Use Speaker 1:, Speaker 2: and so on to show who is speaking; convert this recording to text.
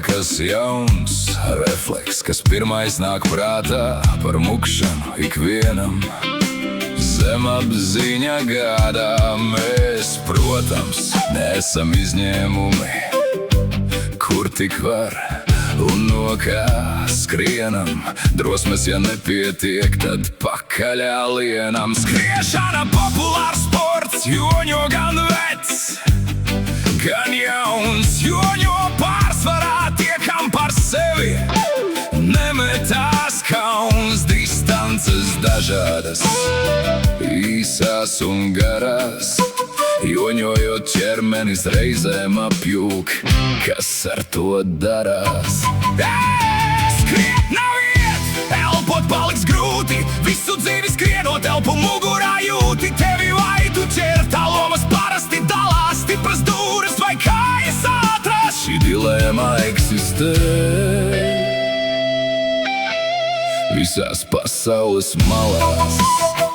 Speaker 1: kas jauns, refleks, kas pirmais nāk prātā par mukšanu ikvienam. Zemapziņa gādā mēs, protams, neesam izņēmumi, kur tik var un no kā skrienam. Drosmes, ja nepietiek, tad pakaļā lienam. Skriešana populārs sports, joņo gan vecs, gan jauns, joņo pārsvarā tie, kam par sevi nemetās kauns. Distances dažādas, īsās un garās, joņojot ķermenis reizēm apjūk, kas ar to darās. Skriet nav iet, elpot paliks grūti, visu dzīvi skrienot, elpu mugurā jūti. Tevi vai tu ķer, tālomas parasti dalās, stipras dūres vai kājas ātrās. Šī dilēma eksistē visās pasaules malās.